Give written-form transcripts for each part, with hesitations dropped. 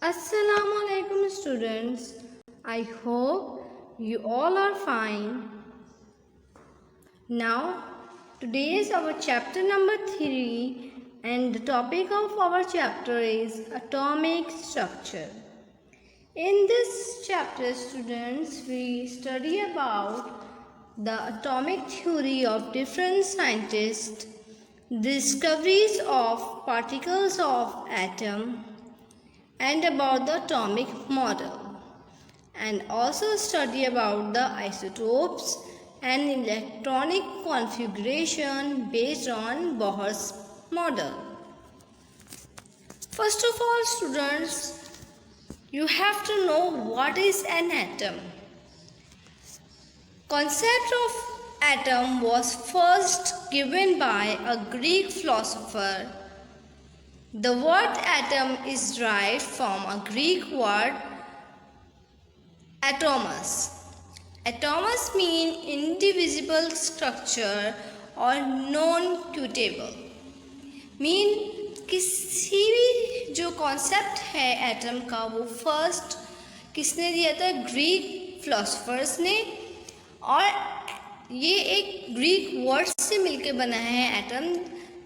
Assalamu alaikum students. I hope you all are fine. Now, today is our chapter number 3 and the topic of our chapter is atomic structure. In this chapter students, we study about the atomic theory of different scientists, discoveries of particles of atom, and about the atomic model, and also study about the isotopes and electronic configuration based on Bohr's model. First of all students, you have to know what is an atom. Concept of atom was first given by a Greek philosopher. The word atom is derived from a Greek word atomos. Atomos mean indivisible structure और non-mutable. Mean किसी भी जो concept है atom का वो first किसने दिया था? ग्रीक फिलोसफर्स ने, और ये एक ग्रीक वर्ड से मिलके बना है एटम,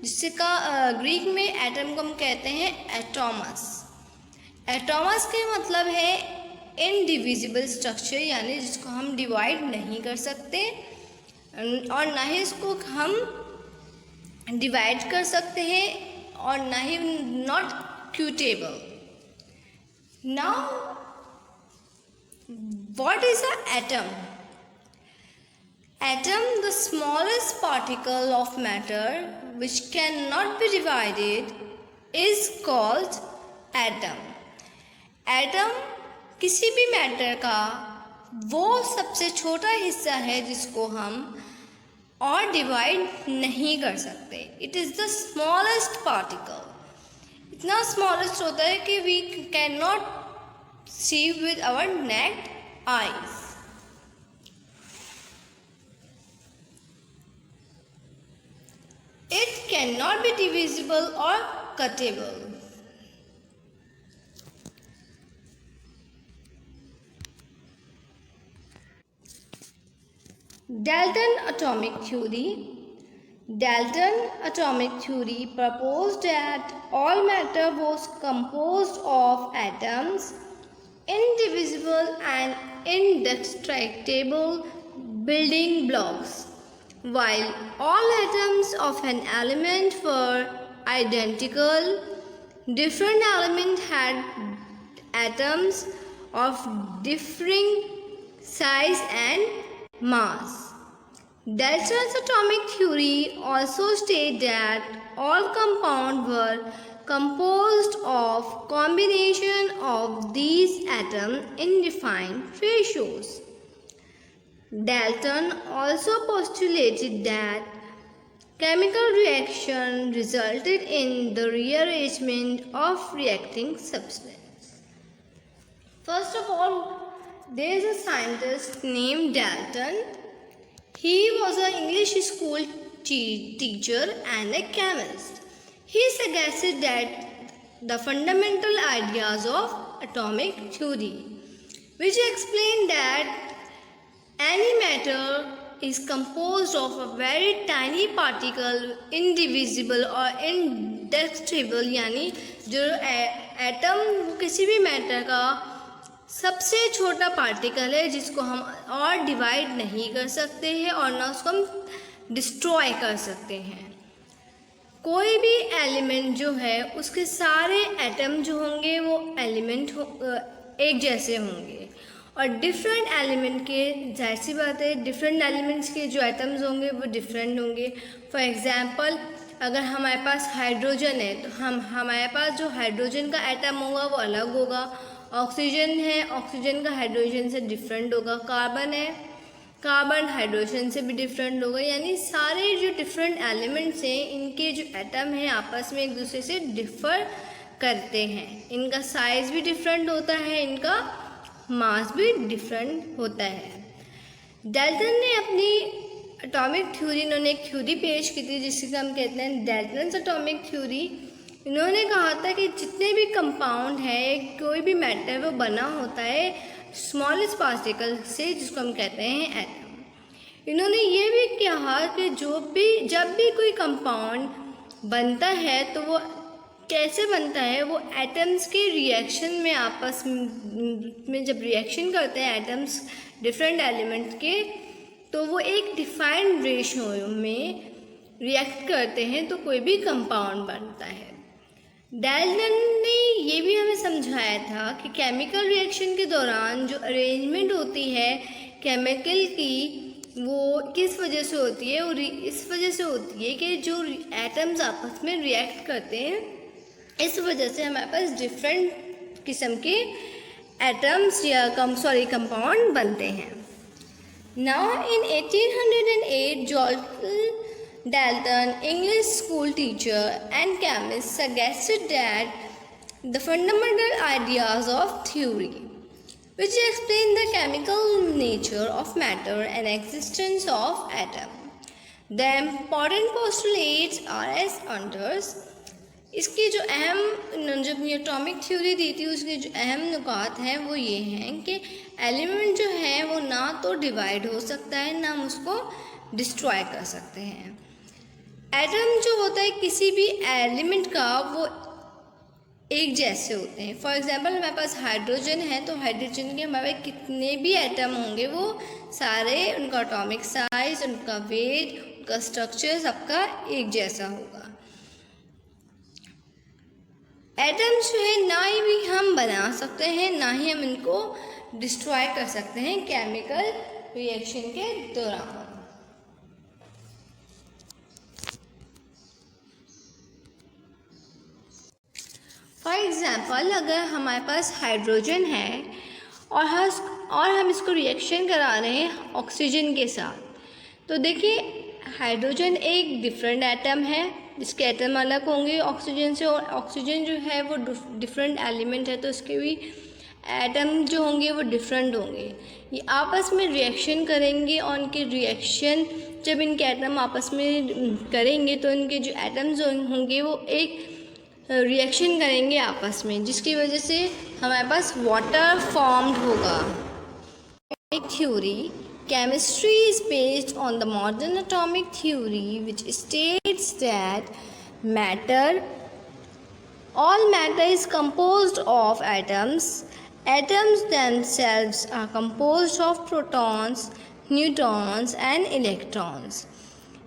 जिससे का ग्रीक में एटम को हम कहते हैं एटोमस। एटोमस के मतलब है इनडिविजिबल स्ट्रक्चर, यानी जिसको हम डिवाइड नहीं कर सकते और ना ही इसको हम डिवाइड कर सकते हैं और ना ही not cuttable. Now what is a atom? Atom, the smallest particle of matter which cannot be divided, is called atom. Atom किसी भी मैटर का वो सबसे छोटा हिस्सा है जिसको हम और डिवाइड नहीं कर सकते। It is the smallest particle. इतना स्मॉलेस्ट होता है कि we can not see with our naked eyes. It cannot be divisible or cuttable. Dalton atomic theory. Dalton atomic theory proposed that all matter was composed of atoms, indivisible and indestructible building blocks. While all atoms of an element were identical, different elements had atoms of differing size and mass. Dalton's atomic theory also stated that all compounds were composed of combination of these atoms in defined ratios. Dalton also postulated that chemical reaction resulted in the rearrangement of reacting substance. First of all, there is a scientist named Dalton. He was an English school teacher and a chemist. He suggested that the fundamental ideas of atomic theory, which explained that any matter is composed of a very tiny particle, indivisible और indestructible, यानी जो atom किसी भी matter का सबसे छोटा particle है जिसको हम और डिवाइड नहीं कर सकते हैं और ना उसको हम डिस्ट्रॉय कर सकते हैं। कोई भी एलिमेंट जो है उसके सारे एटम जो होंगे वो एलिमेंट एक जैसे होंगे, और डिफरेंट एलिमेंट के जाहिर सी बात है डिफरेंट एलिमेंट्स के जो एटम्स होंगे वो डिफरेंट होंगे। फॉर एग्जांपल, अगर हमारे पास हाइड्रोजन है तो हमारे पास जो हाइड्रोजन का एटम होगा वो अलग होगा। ऑक्सीजन है, ऑक्सीजन का हाइड्रोजन से डिफरेंट होगा। कार्बन है, कार्बन हाइड्रोजन से भी डिफरेंट होगा। यानी सारे जो डिफरेंट एलिमेंट्स हैं इनके जो एटम हैं आपस में एक दूसरे से डिफर करते हैं। इनका साइज़ भी डिफरेंट होता है, इनका मास भी डिफरेंट होता है। डाल्टन ने अपनी एटॉमिक थ्योरी, इन्होंने एक थ्योरी पेश की थी जिससे हम कहते हैं डाल्टन्स एटॉमिक थ्योरी। इन्होंने कहा था कि जितने भी कंपाउंड है, कोई भी मैटर वो बना होता है स्मॉलेस्ट पार्टिकल से, जिसको हम कहते हैं एटम। इन्होंने ये भी कहा कि जब भी कोई कंपाउंड बनता है तो वो कैसे बनता है, वो एटम्स के रिएक्शन में आपस में जब रिएक्शन करते हैं एटम्स डिफरेंट एलिमेंट के, तो वो एक डिफाइंड रेशियो में रिएक्ट करते हैं तो कोई भी कंपाउंड बनता है। डाल्टन ने ये भी हमें समझाया था कि केमिकल रिएक्शन के दौरान जो अरेंजमेंट होती है केमिकल की, वो किस वजह से होती है, और इस वजह से होती है कि जो एटम्स आपस में रिएक्ट करते हैं, इस वजह से हमारे पास डिफरेंट किस्म के एटम्स या कंपाउंड बनते हैं। Now in 1808 George Dalton, English school teacher and chemist, suggested that the fundamental ideas of theory, which explain the chemical nature of matter and existence of atom. The important postulates are as follows. इसकी जो अहम, जब ये atomic theory दी थी, उसके जो अहम नुकात हैं वो ये हैं कि एलिमेंट जो है वो ना तो डिवाइड हो सकता है, ना हम उसको डिस्ट्रॉय कर सकते हैं। एटम जो होता है किसी भी एलिमेंट का, वो एक जैसे होते हैं। फॉर एग्जांपल हमारे पास हाइड्रोजन है, तो हाइड्रोजन के हमारे कितने भी एटम होंगे वो सारे, उनका एटॉमिक साइज, उनका वेट, उनका स्ट्रक्चर सबका एक जैसा होगा। एटम्स जो है ना ही भी हम बना सकते हैं, ना ही हम इनको डिस्ट्रॉय कर सकते हैं केमिकल रिएक्शन के दौरान। फॉर एग्ज़ाम्पल अगर हमारे पास हाइड्रोजन है और हम इसको रिएक्शन करा रहे हैं ऑक्सीजन के साथ, तो देखिए हाइड्रोजन एक डिफरेंट एटम है, इसके एटम अलग होंगे ऑक्सीजन से, और ऑक्सीजन जो है वो डिफरेंट एलिमेंट है, तो इसके भी एटम जो होंगे वो डिफरेंट होंगे। ये आपस में रिएक्शन करेंगे और इनके रिएक्शन, जब इनके एटम आपस में करेंगे तो इनके जो एटम्स होंगे वो एक रिएक्शन करेंगे आपस में, जिसकी वजह से हमारे पास वाटर फॉर्म्ड होगा। एक theory chemistry is based on the modern atomic theory, which states that all matter is composed of atoms. Atoms themselves are composed of protons, neutrons and electrons.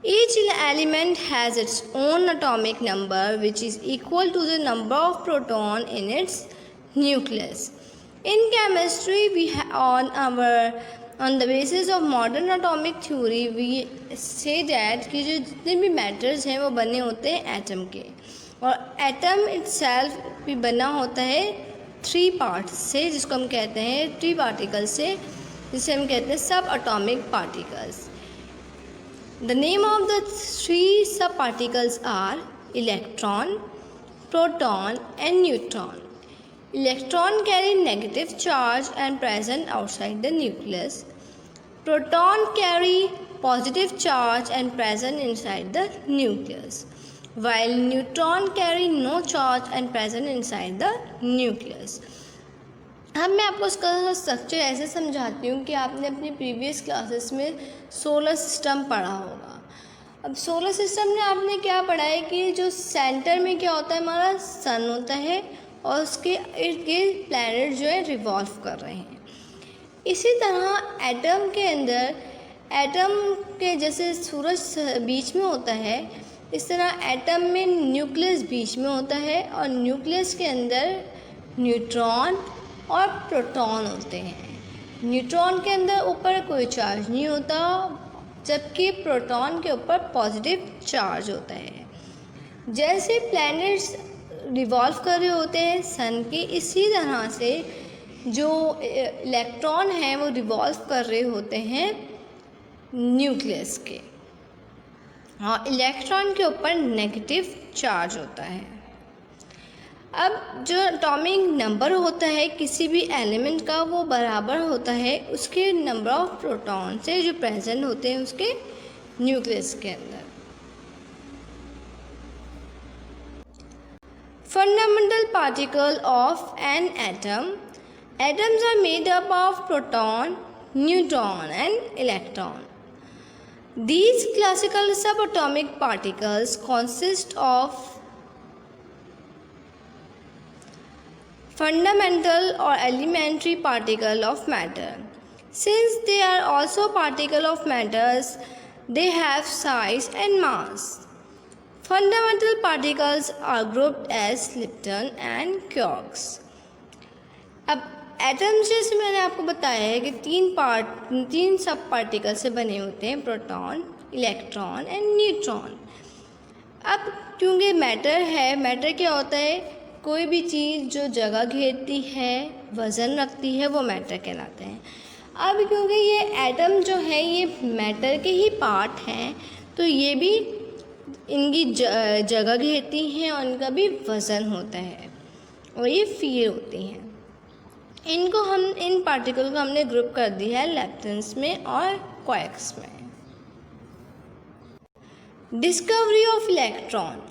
Each element has its own atomic number, which is equal to the number of protons in its nucleus. In chemistry, on the basis of modern atomic theory, we say that कि जो जितने भी matters हैं वो बने होते हैं atom के, और atom itself भी बना होता है 3 parts से, जिसको हम कहते हैं 3 particles से, जिसे हम कहते हैं subatomic particles. The name of the 3 subparticles are electron, proton and neutron. Electron carry negative charge and present outside the nucleus. Proton carry positive charge and present inside the nucleus, while neutron carry no charge and present inside the nucleus. अब मैं आपको इसका structure ऐसे समझाती हूँ कि आपने अपनी प्रीवियस क्लासेस में सोलर सिस्टम पढ़ा होगा। अब सोलर सिस्टम में आपने क्या पढ़ा है कि जो सेंटर में क्या होता है, हमारा सन होता है और उसके इर्द गिर्द प्लैनेट जो है रिवॉल्व कर रहे हैं। इसी तरह एटम के अंदर, एटम के जैसे सूरज बीच में होता है, इस तरह एटम में न्यूक्लियस बीच में होता है, और न्यूक्लियस के अंदर न्यूट्रॉन और प्रोटॉन होते हैं। न्यूट्रॉन के अंदर ऊपर कोई चार्ज नहीं होता, जबकि प्रोटॉन के ऊपर पॉजिटिव चार्ज होता है। जैसे प्लैनेट्स रिवॉल्व कर रहे होते हैं सन के, इसी तरह से जो इलेक्ट्रॉन हैं वो रिवॉल्व कर रहे होते हैं न्यूक्लियस के, और इलेक्ट्रॉन के ऊपर नेगेटिव चार्ज होता है। अब जो एटॉमिक नंबर होता है किसी भी एलिमेंट का, वो बराबर होता है उसके नंबर ऑफ प्रोटॉन से जो प्रेजेंट होते हैं उसके न्यूक्लियस के अंदर। Fundamental particle of an atom. Atoms are made up of proton, neutron and electron. These classical subatomic particles consist of fundamental or elementary particle of matter. Since they are also particle of matters, they have size and mass. Fundamental particles are grouped as lepton and quarks. अब atoms जैसे मैंने आपको बताया है कि तीन सब particle से बने होते हैं, प्रोटॉन, इलेक्ट्रॉन एंड न्यूट्रॉन। अब क्योंकि मैटर है, मैटर क्या होता है, कोई भी चीज़ जो जगह घेरती है, वज़न रखती है, वो मैटर कहलाते हैं। अब क्योंकि ये एटम जो है ये मैटर के ही पार्ट हैं, तो ये भी इनकी जगह घेरती हैं और इनका भी वज़न होता है और ये फील होती हैं। इन पार्टिकल को हमने ग्रुप कर दिया है लेप्टन्स में और क्वार्क्स में। Discovery of electron.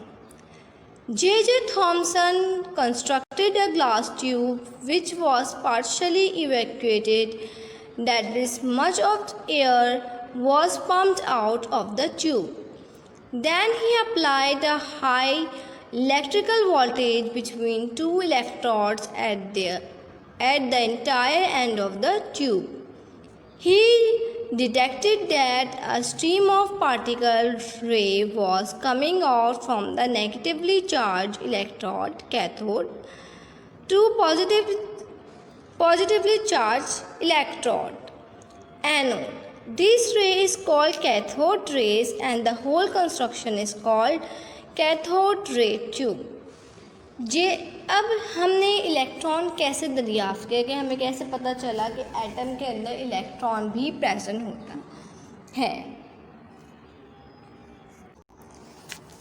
J.J. Thomson constructed a glass tube which was partially evacuated, that is, much of air was pumped out of the tube. Then he applied a high electrical voltage between two electrodes at the entire end of the tube. He detected that a stream of particle ray was coming out from the negatively charged electrode cathode to positively charged electrode anode. This ray is called cathode rays and the whole construction is called cathode ray tube. अब हमने electron कैसे दरियाफ्त किया, कि हमें कैसे पता चला कि एटम के अंदर इलेक्ट्रॉन भी प्रेजेंट होता है।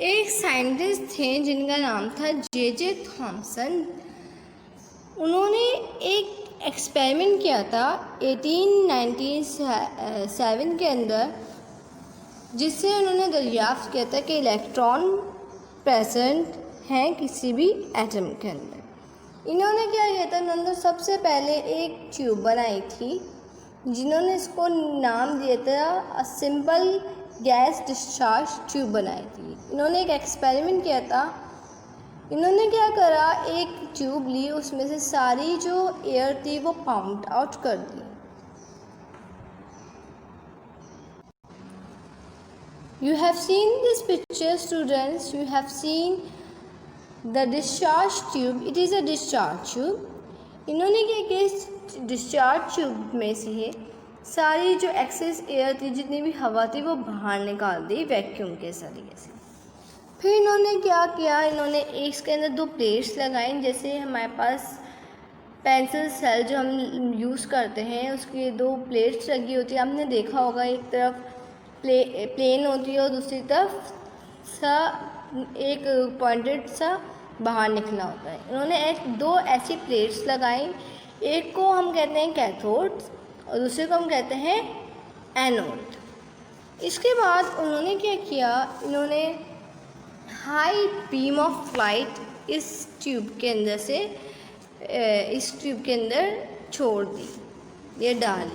एक साइंटिस्ट थे जिनका नाम था J.J. थॉमसन। उन्होंने एक एक्सपेरिमेंट किया था 1897 के अंदर, जिससे उन्होंने दरियाफ्त किया था कि इलेक्ट्रॉन प्रेजेंट हैं किसी भी एटम के अंदर। इन्होंने क्या किया था, इन्होंने सबसे पहले एक ट्यूब बनाई थी जिन्होंने इसको नाम दिया था a simple gas discharge tube बनाई थी। इन्होंने एक एक्सपेरिमेंट किया था। इन्होंने क्या करा, एक ट्यूब ली, उसमें से सारी जो एयर थी वो पंप्ड आउट कर दी। You have seen this picture, students. You have seen the discharge tube. It is a discharge tube. इन्होंने क्या किया, इस डिस्चार्ज ट्यूब में से सारी जो एक्सेस एयर थी, जितनी भी हवा थी, वो बाहर निकाल दी वैक्यूम के जरिए से। फिर इन्होंने क्या किया, इन्होंने इसके अंदर दो प्लेट्स लगाई। जैसे हमारे पास पेंसिल सेल जो हम यूज़ करते हैं, उसकी दो प्लेट्स लगी होती है। आपने देखा होगा, एक तरफ प्लेन होती है और दूसरी तरफ एक पॉइंटेड सा बाहर निकला होता है। इन्होंने दो ऐसी प्लेट्स लगाई, एक को हम कहते हैं कैथोड और दूसरे को हम कहते हैं एनोड। इसके बाद उन्होंने क्या किया, इन्होंने हाई बीम ऑफ लाइट इस ट्यूब के अंदर से इस ट्यूब के अंदर छोड़ दी, ये डाली।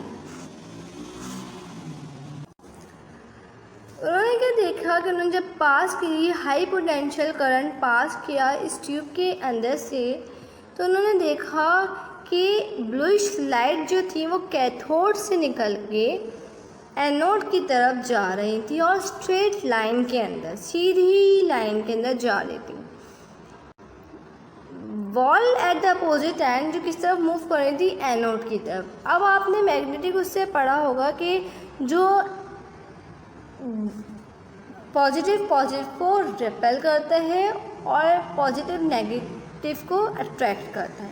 उन्होंने क्या देखा कि उन्होंने जब पास की हाई पोटेंशियल करंट पास किया इस ट्यूब के अंदर से, तो उन्होंने देखा कि ब्लूइश लाइट जो थी वो कैथोड से निकल के एनोड की तरफ जा रही थी और स्ट्रेट लाइन के अंदर, सीधी लाइन के अंदर जा रही थी। Wall at the opposite and जो किस तरफ मूव कर रही थी, एनोड की तरफ। अब आपने मैग्नेटिक उससे पढ़ा होगा कि जो पॉजिटिव को रिपेल करता है और पॉजिटिव नेगेटिव को अट्रैक्ट करता है।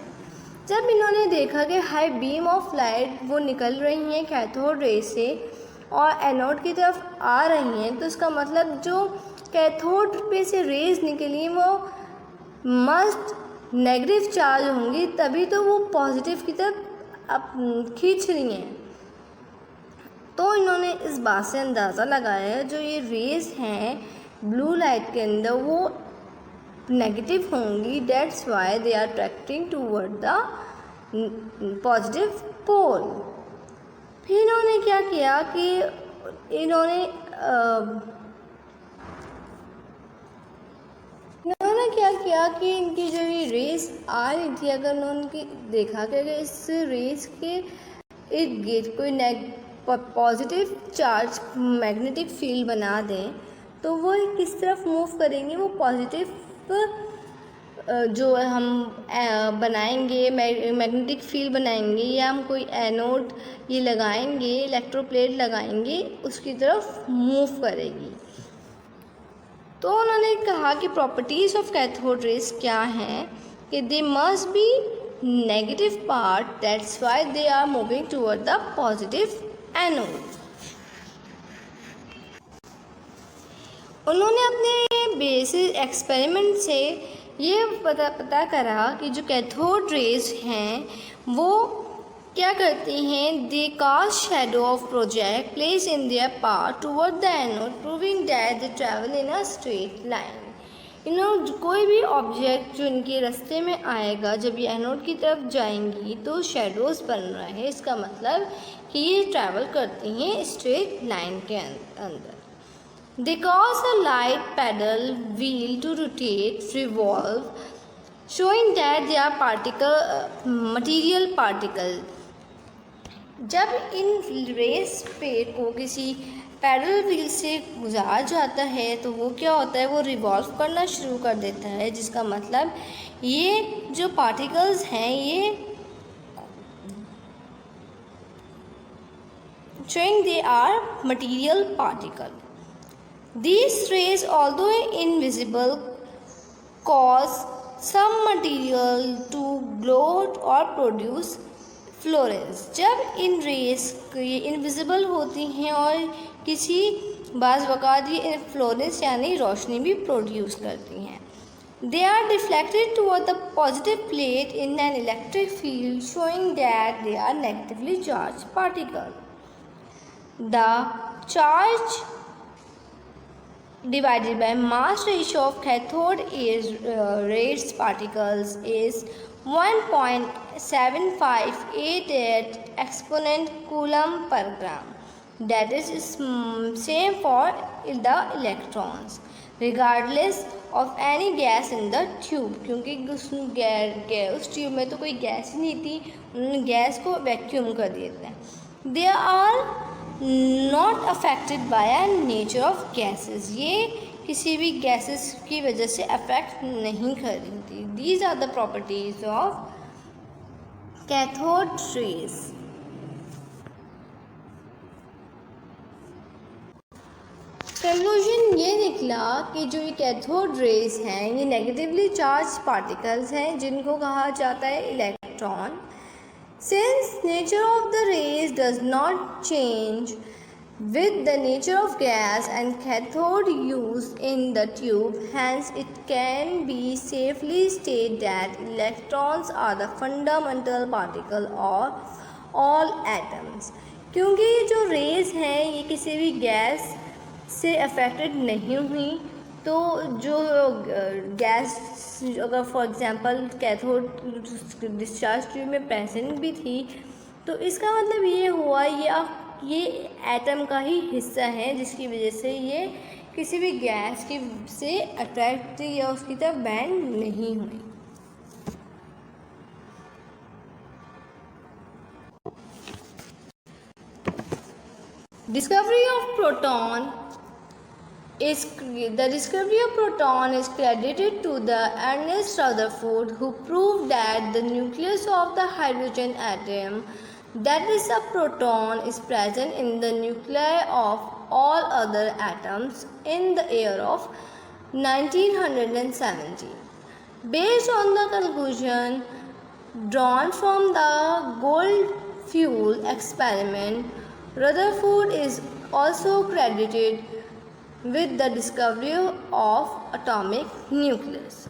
जब इन्होंने देखा कि हाई बीम ऑफ लाइट वो निकल रही हैं कैथोड रे से और एनोड की तरफ आ रही हैं, तो इसका मतलब जो कैथोड पे से रेज निकली वो मस्ट नेगेटिव चार्ज होंगी, तभी तो वो पॉजिटिव की तरफ खींच रही हैं। तो इन्होंने इस बात से अंदाज़ा लगाया जो ये रेज़ हैं ब्लू लाइट के अंदर, वो नेगेटिव होंगी, that's why they are attracting toward the positive pole. फिर इन्होंने क्या किया कि इन्होंने क्या किया कि इनकी जो ये रेस आ रही थी, अगर उन्होंने देखा कि अगर इस रेस के इर्द गिर्द कोई पॉजिटिव चार्ज मैग्नेटिक फील्ड बना दें तो वो किस तरफ मूव करेंगे, वो पॉजिटिव जो हम बनाएंगे मैग्नेटिक फील्ड बनाएंगे या हम कोई एनोड ये लगाएंगे, इलेक्ट्रोप्लेट लगाएंगे, उसकी तरफ मूव करेगी। तो उन्होंने कहा कि प्रॉपर्टीज़ ऑफ कैथोड रेज क्या हैं कि they must be negative part, that's why they are moving toward the positive anode. उन्होंने अपने बेसिक एक्सपेरिमेंट से ये पता करा कि जो कैथोड रेज हैं वो क्या करती हैं, they cast shadow of project place in their path toward the anode proving that they travel in a straight line. इन्होंने कोई भी ऑब्जेक्ट जो इनके रास्ते में आएगा, जब ये एनोड की तरफ जाएंगी तो शेडोज़ बन रहा है, इसका मतलब कि ये ट्रैवल करती हैं स्ट्रेट लाइन के अंदर। They cause a light pedal wheel to rotate, revolve, showing that they are material particle. जब इन रेस पे को किसी पैडल व्हील से गुजार जाता है तो वो क्या होता है, वो रिवॉल्व करना शुरू कर देता है, जिसका मतलब ये जो पार्टिकल्स हैं ये showing they are material particle. These rays, although invisible, cause some material to glow or produce fluorescence. जब इन रेस ये इनविजिबल होती हैं और किसी बाज़ वक़ात ये फ्लोरेंस यानी रोशनी भी प्रोड्यूस करती हैं। They are deflected toward the positive plate in an electric field, showing that they are negatively charged particles. The charge divided by mass ratio of cathode rays particles is 1.7588 exponent coulomb per gram. That is same for the electrons regardless of any gas in the tube, क्योंकि उस tube में तो कोई gas ही नहीं थी, उन्होंने gas को vacuum कर दिया था। They are not affected by nature of gases, ये किसी भी गैसेस की वजह से अफेक्ट नहीं करती। These are the properties of cathode rays. Conclusion ये निकला कि जो ये कैथोड रेज हैं ये नेगेटिवली चार्ज पार्टिकल्स हैं जिनको कहा जाता है electron. Since nature of the rays does not change with the nature of gas and cathode used in the tube, hence it can be safely stated that electrons are the fundamental particle of all atoms. क्योंकि जो raise हैं ये किसी भी gas से affected नहीं हुई, तो जो गैस अगर for example cathode discharge tube में प्रेजेंट भी थी तो इसका मतलब ये हुआ ये एटम का ही हिस्सा है, जिसकी वजह से ये किसी भी गैस की से अट्रैक्ट या उसकी तरफ बैंड नहीं हुई। Discovery of proton The discovery of proton is credited to the Ernest Rutherford, who proved that the nucleus of the hydrogen atom, that is a proton, is present in the nuclei of all other atoms in the year of 1970. Based on the conclusion drawn from the gold fuel experiment, Rutherford is also credited with the discovery of atomic nucleus.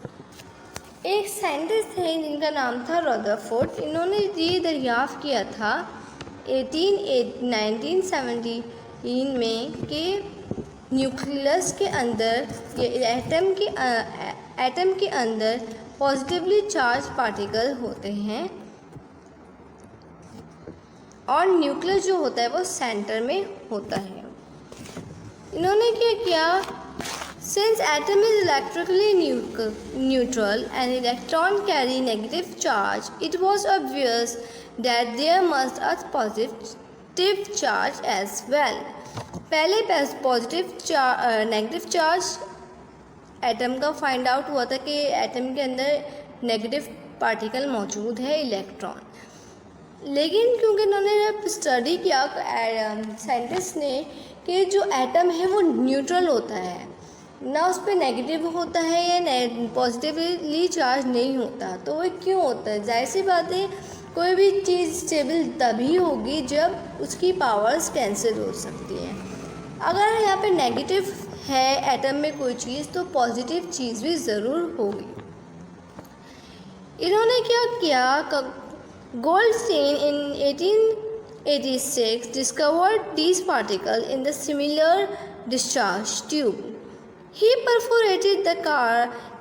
एक scientist थे जिनका नाम था Rutherford. इन्होंने ये दरियाफ़्त किया था 1917 में कि न्यूक्लियस के अंदर या एटम के एटम के अंदर पॉजिटिवली चार्ज पार्टिकल होते हैं और न्यूक्लियस जो होता है वो सेंटर में होता है। इन्होंने क्या किया, since atom is electrically neutral and electron carry negative charge, it was obvious that there must a positive charge as well. पहले नेगेटिव चार्ज एटम का फाइंड आउट हुआ था कि एटम के अंदर नेगेटिव पार्टिकल मौजूद है, इलेक्ट्रॉन। लेकिन क्योंकि उन्होंने जब स्टडी किया साइंटिस्ट ने कि जो एटम है वो न्यूट्रल होता है, ना उस पर नेगेटिव होता है या पॉजिटिवली चार्ज नहीं होता, तो वो क्यों होता है? जाहिर सी बात है, कोई भी चीज़ स्टेबल तभी होगी जब उसकी पावर्स कैंसिल हो सकती हैं। अगर यहाँ पे नेगेटिव है एटम में कोई चीज़, तो पॉजिटिव चीज़ भी ज़रूर होगी। इन्होंने क्या किया, Goldstein in 1886 discovered these particles in the similar discharge tube. He perforated the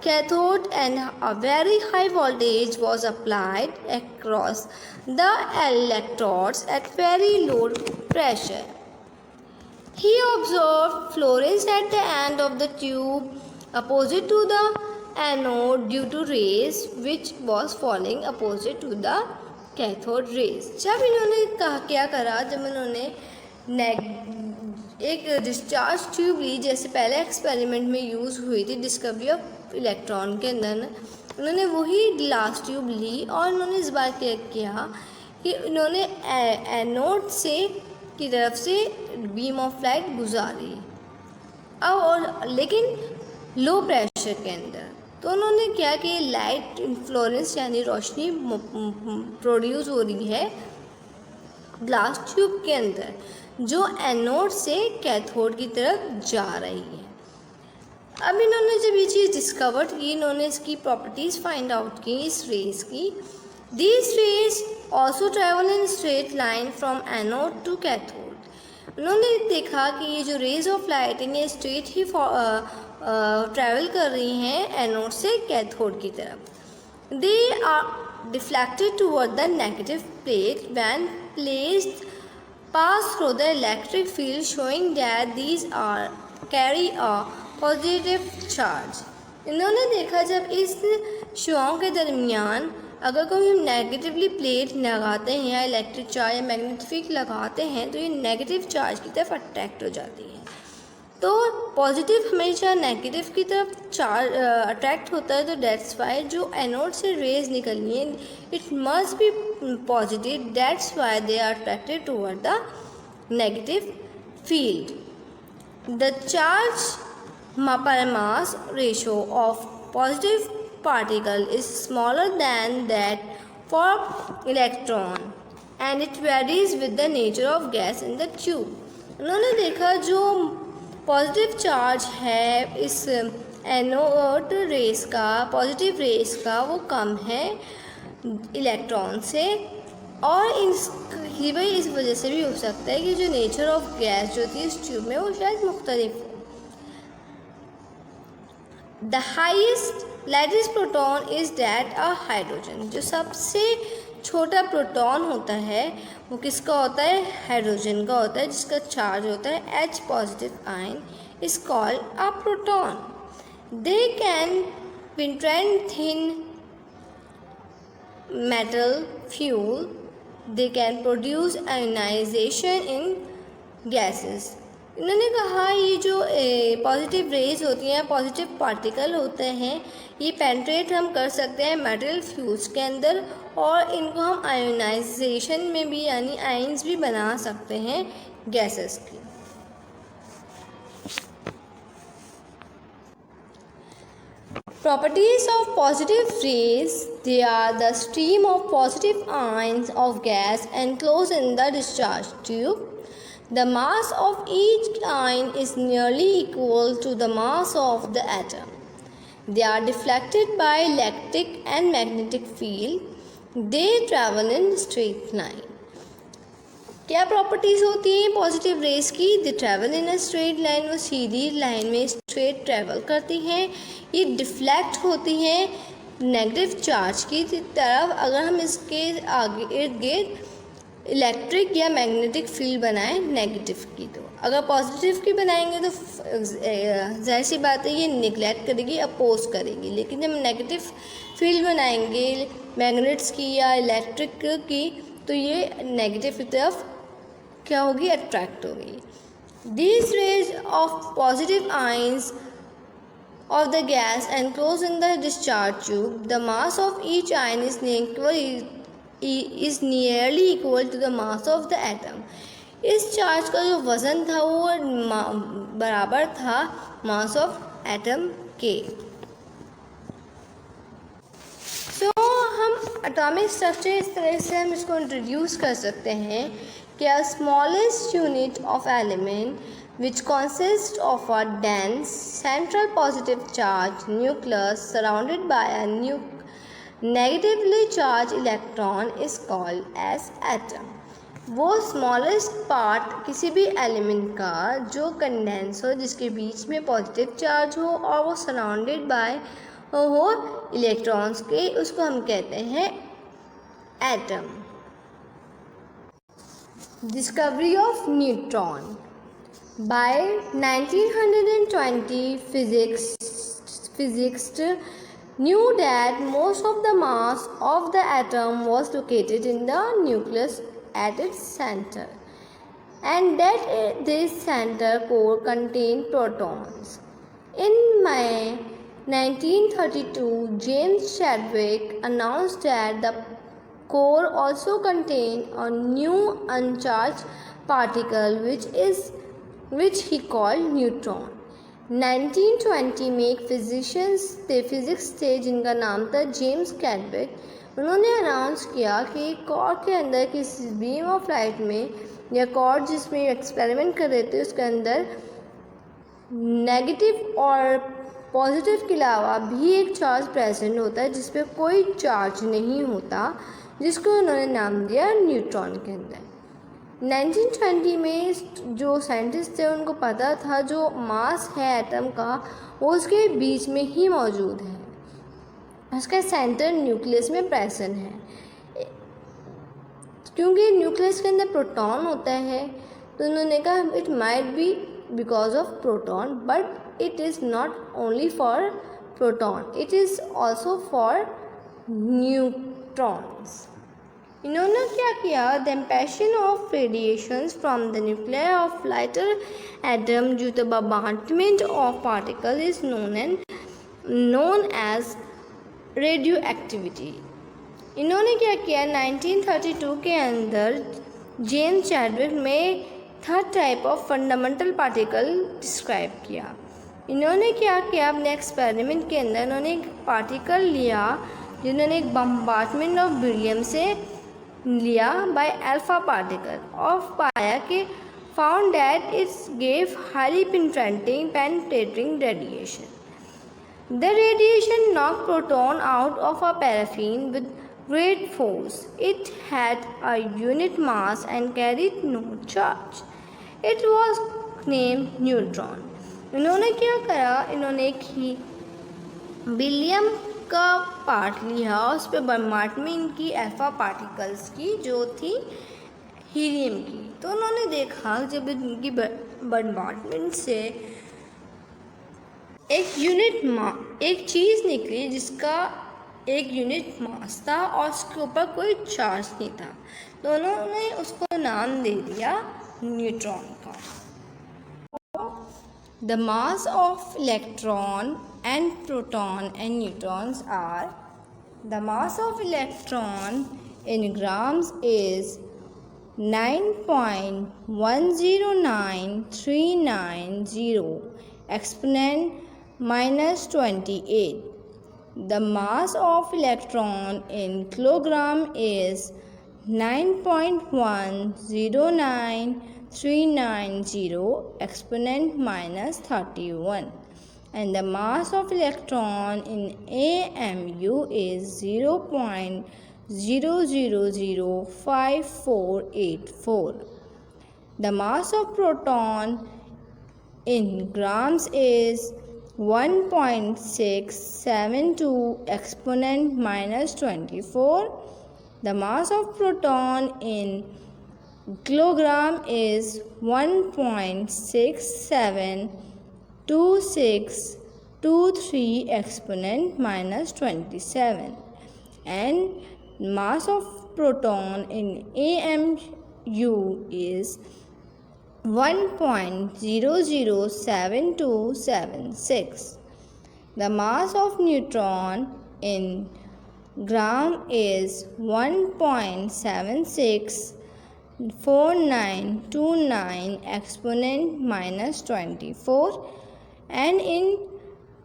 cathode and a very high voltage was applied across the electrodes at very low pressure. He observed fluorescence at the end of the tube opposite to the anode due to rays which was falling opposite to the cathode rays. जब इन्होंने क्या करा, जब इन्होंने एक discharge tube ली, जैसे पहले experiment में यूज़ हुई थी डिस्कवरी ऑफ इलेक्ट्रॉन के अंदर, उन्होंने वही ग्लास ट्यूब ली और उन्होंने इस बार क्या किया कि उन्होंने एनोड से की तरफ से बीम ऑफ लाइट गुजारी अब, और लेकिन लो प्रेशर के अंदर। तो उन्होंने क्या कि लाइट इन्फ्लोरेंस यानी रोशनी प्रोड्यूस हो रही है ग्लास ट्यूब के अंदर, जो एनोड से कैथोड की तरफ जा रही है। अब इन्होंने जब ये चीज़ डिस्कवर की, इन्होंने इसकी प्रॉपर्टीज़ फाइंड आउट की इस रेज की। These rays also travel in straight line from anode to cathode. उन्होंने देखा कि ये जो रेज ऑफ लाइट है ये स्ट्रेट ही ट्रैवल कर रही हैं एनोड से कैथोड की तरफ। They are deflected toward the negative plate when placed pass through the electric field showing that these are carry a positive charge. इन्होंने देखा जब इस शुआओं के दरमियान अगर कोई हम नेगेटिवली प्लेट लगाते हैं या इलेक्ट्रिक चार्ज या मैग्नेटिफिक लगाते हैं तो ये नेगेटिव चार्ज की तरफ अट्रैक्ट हो जाती है। तो पॉजिटिव हमेशा नेगेटिव की तरफ चार्ज अट्रैक्ट होता है, तो दैट्स वाई जो एनोड से रेज निकलनी है it must be positive, that's why they are attracted toward the negative field. The charge per mass ratio of positive particle is smaller than that for electron and it varies with the nature of gas in the tube। उन्होंने देखा जो positive charge है इस anode rays का, positive race का, वो कम है electron से, और इसकी वजह इस वजह से भी हो सकता है कि जो नेचर ऑफ गैस जो थी इस ट्यूब में वो शायद मुख्तलिफ हो। The highest largest proton is that a hydrogen। जो सबसे छोटा प्रोटॉन होता है वो किसका होता है? हाइड्रोजन का होता है, जिसका चार्ज होता है H positive ion is called a proton। They can penetrate thin metal fuel। They can produce ionization in gases। इन्होंने कहा ये जो पॉजिटिव रेज होती हैं, पॉजिटिव पार्टिकल होते हैं, ये पेंट्रेट हम कर सकते हैं मेटल फ्यूल्स के अंदर और इनको हम आयोनाइजेशन में भी यानी आयंस भी बना सकते हैं गैसेस की। Properties of positive rays: they are the stream of positive ions of gas enclosed in the discharge tube। The mass of each ion is nearly equal to the mass of the atom। They are deflected by electric and magnetic field। They travel in straight line। क्या properties होती हैं positive raise की? The travel in a straight line, वो सीधी line में straight travel करती हैं। ये deflect होती हैं नेगेटिव चार्ज की तरफ। अगर हम इसके आगे इर्द गिर्द इलेक्ट्रिक या मैग्नेटिक फील्ड बनाएं नेगेटिव की, तो अगर पॉजिटिव की बनाएंगे तो जाहिर सी बात है ये निगलेक्ट करेगी, अपोज करेगी। लेकिन जब नेगेटिव फील्ड बनाएंगे मैग्नेट्स की या इलेक्ट्रिक की, तो ये नेगेटिव की तरफ क्या होगी? अट्रैक्ट होगी। These rays of positive ions of the gas enclosed in the discharge tube, the mass of each ion is nearly equal to the mass of the atom. इस चार्ज का जो वज़न था वो बराबर था मास ऑफ एटम के। सो हम एटॉमिक स्ट्रक्चर इस तरह से हम इसको इंट्रोड्यूस कर सकते हैं कि a smallest unit of element which consists of a dense central positive charge nucleus surrounded by a negatively charged electron is called as atom. वो smallest part किसी भी एलिमेंट का जो कंडेंस हो, जिसके बीच में पॉजिटिव चार्ज हो और वो सराउंडेड बाय हो इलेक्ट्रॉन्स के, उसको हम कहते हैं atom. Discovery of neutron. By 1920, physicists knew that most of the mass of the atom was located in the nucleus at its center, and that this center core contained protons. In May 1932, James Chadwick announced that the core also contained a new uncharged particle which he called neutron. 1920 में एक physics थे जिनका नाम था James Chadwick. उन्होंने announce किया कि core के अंदर किसी बीम ऑफ लाइट में या कोर जिसमें एक्सपेरिमेंट कर रहे थे उसके अंदर नेगेटिव और पॉजिटिव के अलावा भी एक चार्ज प्रेजेंट होता है जिस पे कोई चार्ज नहीं होता, जिसको उन्होंने नाम दिया न्यूट्रॉन के अंदर। 1920 में जो साइंटिस्ट थे उनको पता था जो मास है एटम का वो उसके बीच में ही मौजूद है, उसका सेंटर न्यूक्लियस में प्रेजेंट है। क्योंकि न्यूक्लियस के अंदर प्रोटॉन होता है तो उन्होंने कहा it might be because of proton, but it is not only for proton, it is also for neutrons. इन्होंने क्या किया? The emission of radiations from the nuclear of lighter atom due to bombardment of particle is known as radio activity. इन्होंने क्या किया? 1932 के अंदर James Chadwick में third type of fundamental particle describe किया। इन्होंने क्या किया? अपने एक्सपेरिमेंट के अंदर इन्होंने एक पार्टिकल लिया जिन्होंने एक बम्बार्टमेंट ऑफ बेरिलियम से लिया बाय अल्फा पार्टिकल और पाया कि found that it's gave highly penetrating radiation. The radiation knock proton out of a paraffin with great force. It had a unit mass and carried no charge. It was named neutron. इन्होंने क्या करा? इन्होंने एक ही beryllium का part लिया, उस पर bombardment की अल्फा पार्टिकल्स की जो थी हीलियम की। तो उन्होंने देखा जब इनकी बम्बार्टमेंट से एक चीज़ निकली जिसका एक यूनिट मास था और उसके ऊपर कोई चार्ज नहीं था, तो उन्होंने उसको नाम दे दिया न्यूट्रॉन का। The mass of electron and proton and neutrons are the mass of electron in grams is 9.109390 exponent -28. The mass of electron in kilogram is 9.109390 exponent -31, and the mass of electron in AMU is 0.0005484. The mass of proton in grams is 1.672 exponent minus 24. The mass of proton in kilogram is 1.672623 exponent minus 27, and mass of proton in AMU is 1.007276. The mass of neutron in gram is 1.764929 exponent minus 24, and in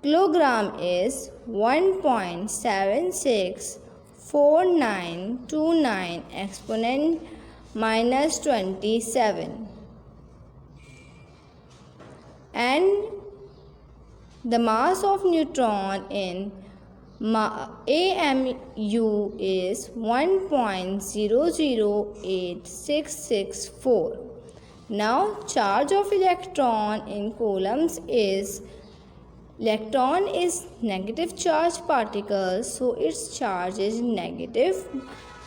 kilogram is 1.764929 exponent minus 27, and the mass of neutron in AMU is 1.008664. Now, charge of electron in coulombs is, electron is negative charge particle, so its charge is negative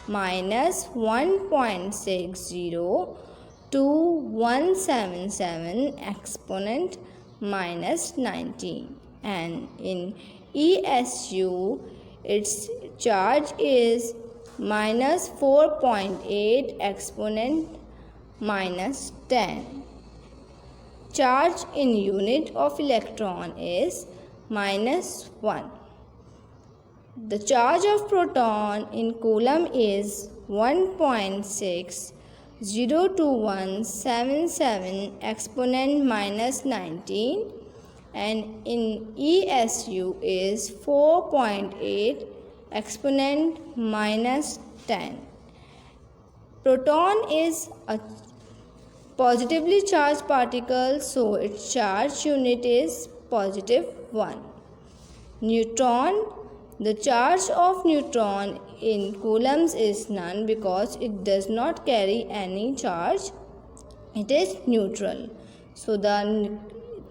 minus 1.602177 exponent minus 19, and in ESU its charge is minus 4.8 exponent minus 10. Charge in unit of electron is minus 1. The charge of proton in coulomb is 1.602177 exponent minus 19, and in ESU is 4.8 exponent minus 10. Proton is a positively charged particle, so its charge unit is positive 1. Neutron, the charge of neutron in coulombs is none because it does not carry any charge. It is neutral, so the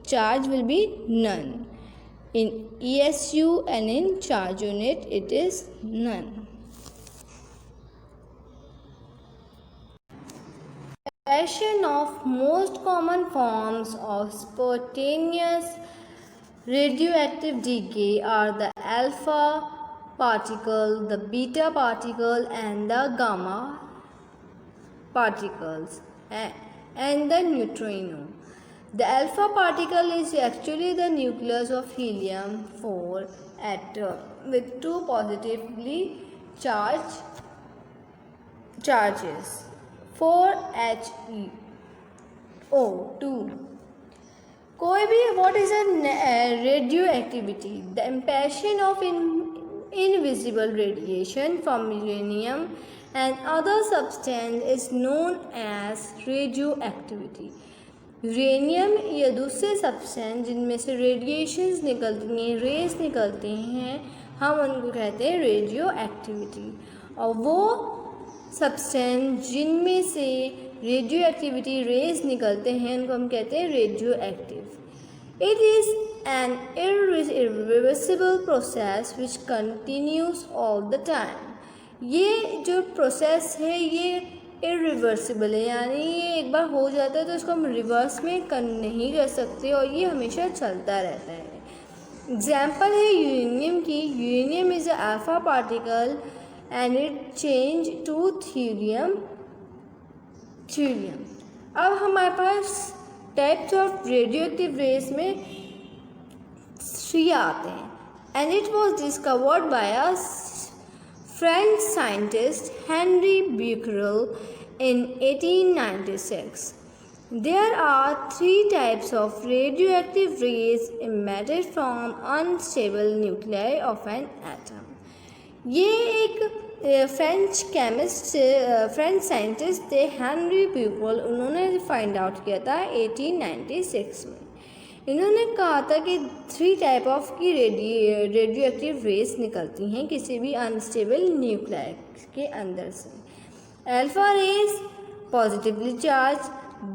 charge will be none. In ESU and in charge unit it is none. Expression of most common forms of spontaneous radioactive decay are the alpha particle, the beta particle, and the gamma particles, and the neutrino. The alpha particle is actually the nucleus of helium-4 atom with two positively charged charges, 4HeO2. What is a radioactivity? The emission of invisible radiation from uranium and other substance is known as radioactivity. Uranium या दूसरे substance जिनमें से radiations निकलती हैं, race निकलती हैं, हम उनको कहते हैं रेडियो एक्टिविटी। और वो सब्सटेंस जिनमें से रेडियो एक्टिविटी रेस निकलते हैं उनको हम कहते हैं radio active. It is an irreversible process which continuous all the time. ये जो प्रोसेस है ये इरिवर्सिबल है, यानी ये एक बार हो जाता है तो इसको हम रिवर्स में नहीं कर सकते और ये हमेशा चलता रहता है। एग्जाम्पल है यूरेनियम की। Uranium is a alpha particle and it change to thorium. अब हमारे पास टाइप्स ऑफ रेडियोएक्टिव रेस में 3 आते हैं, and it was discovered by a French scientist Henri Becquerel in 1896. There are 3 types of radioactive rays emitted from unstable nuclei of an atom. ये एक French scientist थे Henry ब्यूकेल, उन्होंने find out किया था 1896 में। इन्होंने कहा था कि 3 टाइप ऑफ की रेडियोएक्टिव रेस निकलती हैं किसी भी अनस्टेबल न्यूक्लियर के अंदर से। Alpha rays positively charge,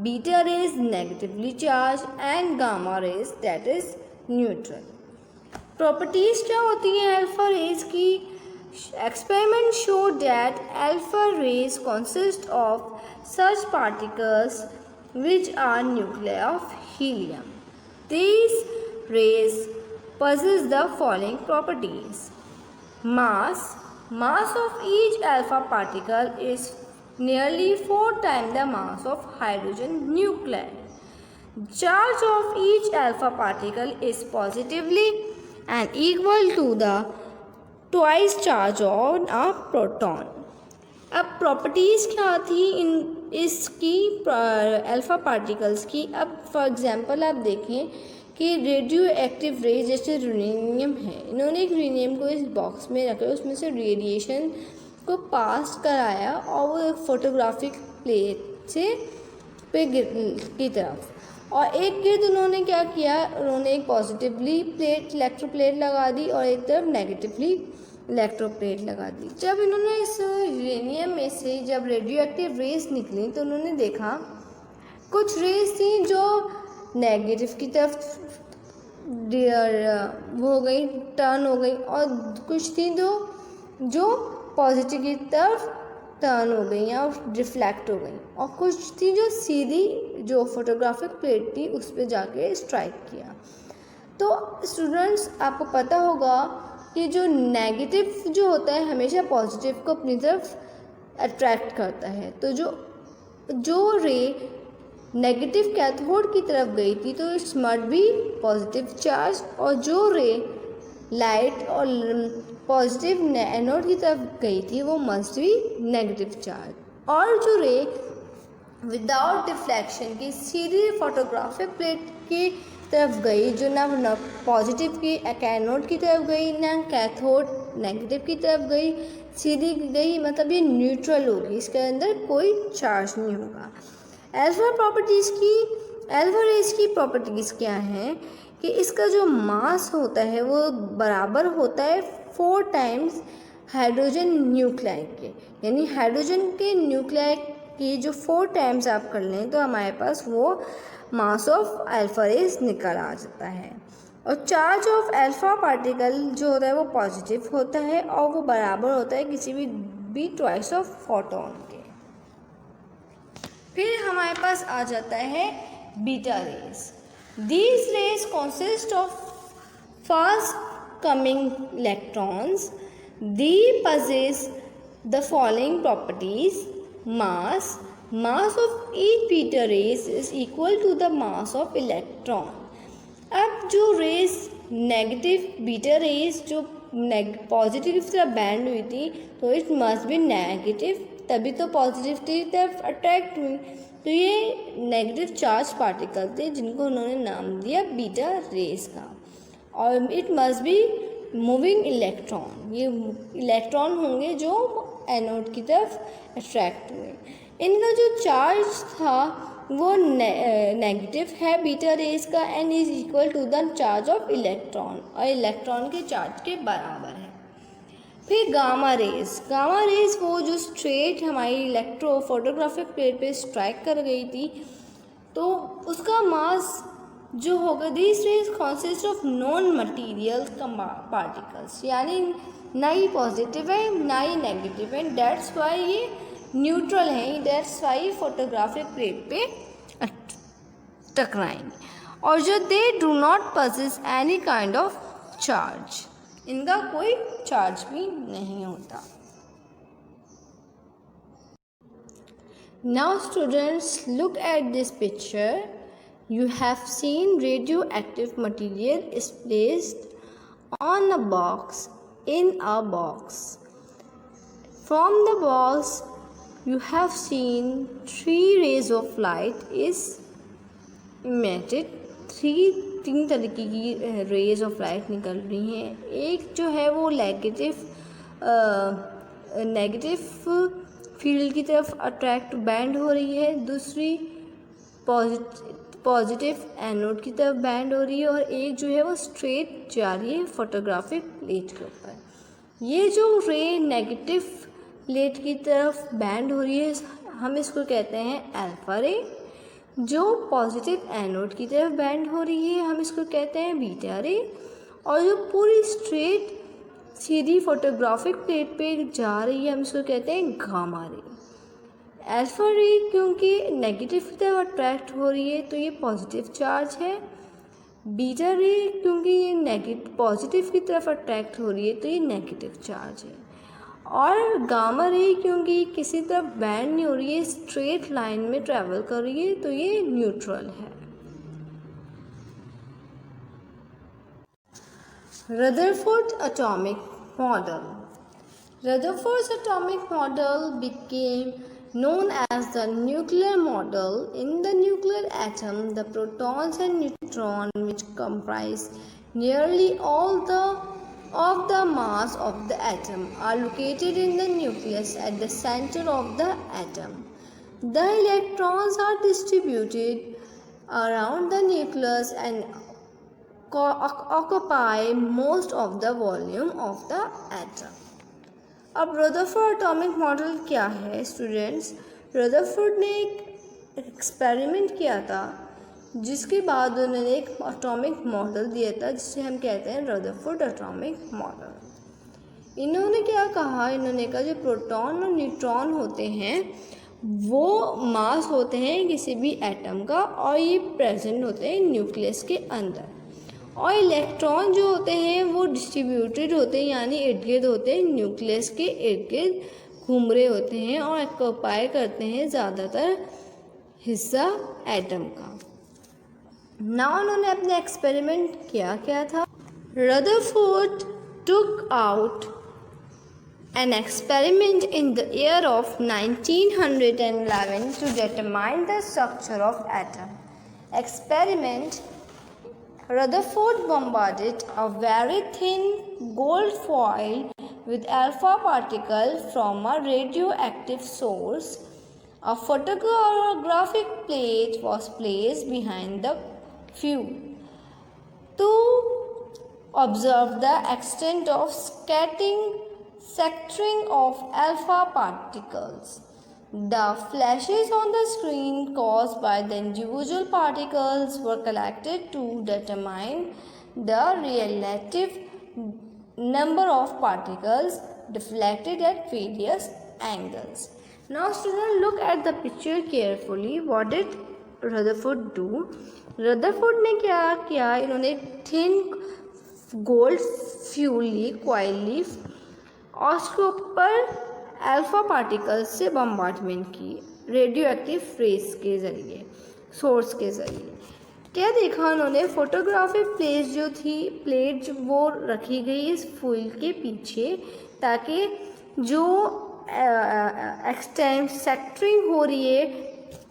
beta rays negatively charged and gamma rays that is neutral. Properties क्या होती हैं अल्फ़ा रेज की? Experiment show that alpha rays consist of such particles which are nuclei of helium. These rays possess the following properties. Mass of each alpha particle is nearly 4 times the mass of hydrogen nuclei. Charge of each alpha particle is positively and equal to the twice charge on a proton. अब properties क्या थी इसकी alpha particles की? अब for example आप देखें कि radio active raise जैसे यूरेनियम है, इन्होंने एक यूरेनियम को इस बॉक्स में रखा, उसमें से रेडिएशन को पास कराया और वो एक फोटोग्राफिक प्लेट से पे की तरफ, और एक गिर्द उन्होंने क्या किया, उन्होंने एक पॉजिटिवली प्लेट इलेक्ट्रोप्लेट लगा दी और एक तरफ नेगेटिवली इलेक्ट्रोप्लेट लगा दी। जब इन्होंने इस यूरेनियम में से जब रेडियो एक्टिव रेस निकली तो उन्होंने देखा कुछ रेस थी जो नेगेटिव की तरफ वो हो गई, टर्न हो गई, और कुछ थी जो पॉजिटिव की तरफ टर्न हो गई या रिफ्लेक्ट हो गई, और कुछ थी जो सीधी जो फोटोग्राफिक प्लेट थी उस पर जाके स्ट्राइक किया। तो स्टूडेंट्स, आपको पता होगा कि जो नेगेटिव जो होता है हमेशा पॉजिटिव को अपनी तरफ अट्रैक्ट करता है। तो जो रे नेगेटिव कैथोड की तरफ गई थी तो it's must be positive charge, और जो रे लाइट और पॉजिटिव एनोड की तरफ गई थी वो मस्ट बी नेगेटिव चार्ज। और जो रे विदाउट डिफ्लेक्शन की सीधी फोटोग्राफिक प्लेट की तरफ गई, जो ना पॉजिटिव की कैथोड की तरफ गई ना कैथोड नेगेटिव की तरफ गई, सीधी गई, मतलब ये न्यूट्रल होगी, इसके अंदर कोई चार्ज नहीं होगा। अल्फ़ा रेस की प्रॉपर्टीज़ क्या हैं कि इसका जो मास होता है वो बराबर होता है 4 टाइम्स हाइड्रोजन न्यूक्लियाई के, यानी हाइड्रोजन के न्यूक्लियाई की जो 4 टाइम्स आप कर लें तो हमारे पास वो मास ऑफ अल्फ़ा रेस निकल आ जाता है। और चार्ज ऑफ अल्फ़ा पार्टिकल जो होता है वो पॉजिटिव होता है और वो बराबर होता है किसी भी ट्वाइस ऑफ फोटोन के। फिर हमारे पास आ जाता है beta rays. These rays consist of fast coming electrons. They possess the following properties. Mass of each beta rays is equal to the mass of electron. अब जो रेस नेगेटिव बीटा रेस जो positive की तरफ band हुई थी तो it must be negative, तभी तो पॉजिटिव की तरफ अट्रैक्ट हुई। तो ये नेगेटिव चार्ज पार्टिकल थे जिनको उन्होंने नाम दिया बीटा रेस का, और it must be moving electron, ये इलेक्ट्रॉन होंगे जो एनोड की तरफ अट्रैक्ट हुए। इनका जो चार्ज था वो नेगेटिव है बीटा रेस का and is equal to the charge of electron, और इलेक्ट्रॉन के चार्ज के बराबर है। फिर गामा रेस वो जो स्ट्रेट हमारी इलेक्ट्रो फोटोग्राफिक प्लेट पे स्ट्राइक कर गई थी तो उसका मास जो होगा, this rays consist of non material particles, यानी ना ही पॉजिटिव है ना ही नेगेटिव है, डेट्स वाई ये न्यूट्रल है, डेट्स वाई फोटोग्राफिक प्लेट पे टकराएंगे, और जो they do not possess any kind of charge, इनका कोई चार्ज भी नहीं होता। Now students, look at this picture. You have seen radioactive material is placed on a box, in a box. From the box you have seen 3 rays of light is emitted. 3 तरीके की raise of light निकल रही हैं। एक जो है वो negative field की तरफ अट्रैक्ट बैंड हो रही है, दूसरी पॉजिटिव एनोड की तरफ बैंड हो रही है, और एक जो है वो स्ट्रेट जा रही है फोटोग्राफिक प्लेट के ऊपर। ये जो रे नेगेटिव प्लेट की तरफ बैंड हो रही है हम इसको कहते हैं अल्फ़ा रे, जो पॉजिटिव एनोड की तरफ बैंड हो रही है हम इसको कहते हैं बीटा रे, और जो पूरी स्ट्रेट सीधी फोटोग्राफिक प्लेट पे जा रही है हम इसको कहते हैं गामा रे। अल्फा रे क्योंकि नेगेटिव की तरफ अट्रैक्ट हो रही है तो ये पॉजिटिव चार्ज है। बीटा रे क्योंकि ये नेगेटिव पॉजिटिव की तरफ अट्रैक्ट हो रही है तो ये नेगेटिव चार्ज है। और गामा रे क्योंकि किसी तरफ बैंड नहीं हो रही है, स्ट्रेट लाइन में ट्रैवल कर रही है तो ये न्यूट्रल है। Rutherford atomic model. Rutherford's atomic model became known as the nuclear model. In the nuclear atom, the protons and neutrons, which comprise nearly all of the mass of the atom, are located in the nucleus at the center of the atom. The electrons are distributed around the nucleus and occupy most of the volume of the atom. अब Rutherford atomic model क्या है students? Rutherford ने एक experiment किया था जिसके बाद उन्होंने एक एटॉमिक मॉडल दिया था जिसे हम कहते हैं रदरफोर्ड एटॉमिक मॉडल। इन्होंने क्या कहा, इन्होंने कहा जो प्रोटॉन और न्यूट्रॉन होते हैं वो मास होते हैं किसी भी एटम का और ये प्रेजेंट होते हैं न्यूक्लियस के अंदर, और इलेक्ट्रॉन जो होते हैं वो डिस्ट्रीब्यूटेड होते हैं यानी इर्द गिर्द होते हैं न्यूक्लियस के इर्द गिर्द घूम रहे होते हैं और ऑक्यूपाई करते हैं ज़्यादातर हिस्सा एटम का। ना उन्होंने अपने एक्सपेरिमेंट क्या था, Rutherford took out an experiment in the year of 1911 to determine the structure of atom. Experiment Rutherford bombarded a very thin gold foil with alpha particle from a radioactive source. A photographic plate was placed behind the fuel to observe the extent of scattering of alpha particles. The flashes on the screen caused by the individual particles were collected to determine the relative number of particles deflected at various angles. Now students, look at the picture carefully. What did Rutherford do? Rutherford ने क्या किया, इन्होंने thin gold fuel ली, coil ली और उसके ऊपर alpha particles से bombardment की radio active race के ज़रिए, सोर्स के ज़रिए। क्या देखा उन्होंने, फोटोग्राफिक प्लेट वो रखी गई इस फूल के पीछे ताकि जो सेक्टरिंग हो रही है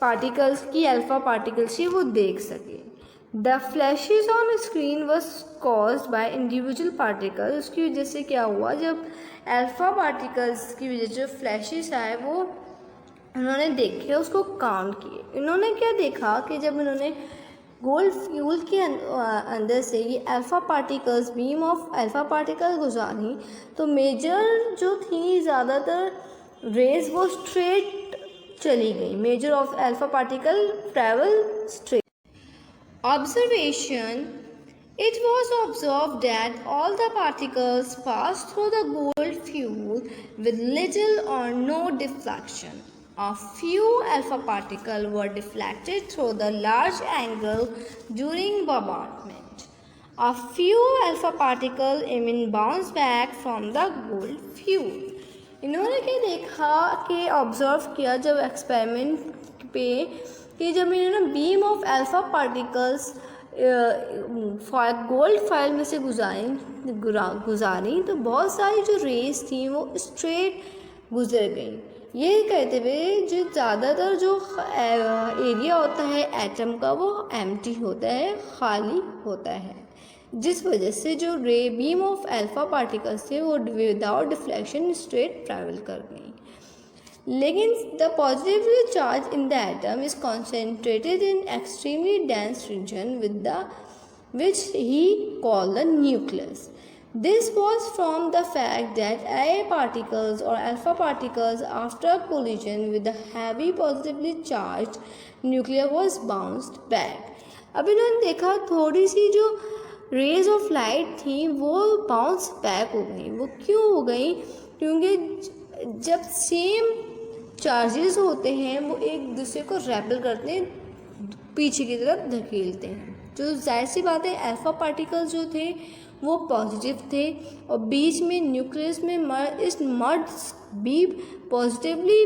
पार्टिकल्स की अल्फ़ा पार्टिकल्स की वो देख सके। The flashes on screen was caused by individual particle. उसकी वजह से क्या हुआ, जब अल्फ़ा पार्टिकल्स की वजह से जो फ्लैशेस आए वो उन्होंने देखे, उसको काउंट किए। इन्होंने क्या देखा कि जब इन्होंने गोल्ड फ्यूल के अंदर से ये alpha particles, beam of alpha particle गुजारी तो मेजर जो थी ज़्यादातर रेज वो स्ट्रेट चली गई। Measure of alpha particle travel straight. Observation. It was observed that all the particles passed through the gold fuel with little or no deflection. A few alpha particles were deflected through the large angle during bombardment. A few alpha particles even bounced back from the gold fuel. इन्होंने क्या देखा कि observe किया जब experiment पे कि जब इन्होंने beam of alpha particles gold file में से गुजारी तो बहुत सारी जो रेस थी वो स्ट्रेट गुजर गई। ये कहते हुए जो ज़्यादातर जो एरिया होता है एटम का वो एम्प्टी होता है, खाली होता है, जिस वजह से जो बीम ऑफ अल्फ़ा पार्टिकल्स थे वो विदाउट डिफ्लेक्शन स्ट्रेट ट्रैवल कर गई। लेकिन the positively charge in the atom is concentrated in extremely dense region which he call the nucleus. This was from the fact that A particles or alpha particles after collision with the heavy positively charged nucleus was bounced back. अब इन्होंने देखा थोड़ी सी जो raise of light थी वो bounce back हो गई। वो क्यों हो गई? क्योंकि जब सेम चार्जेस होते हैं वो एक दूसरे को रेपेल करते हैं, पीछे की तरफ धकेलते हैं। जो जाहिर सी बात है अल्फा पार्टिकल्स जो थे वो पॉजिटिव थे और बीच में न्यूक्लियस में इस मड्स भी पॉजिटिवली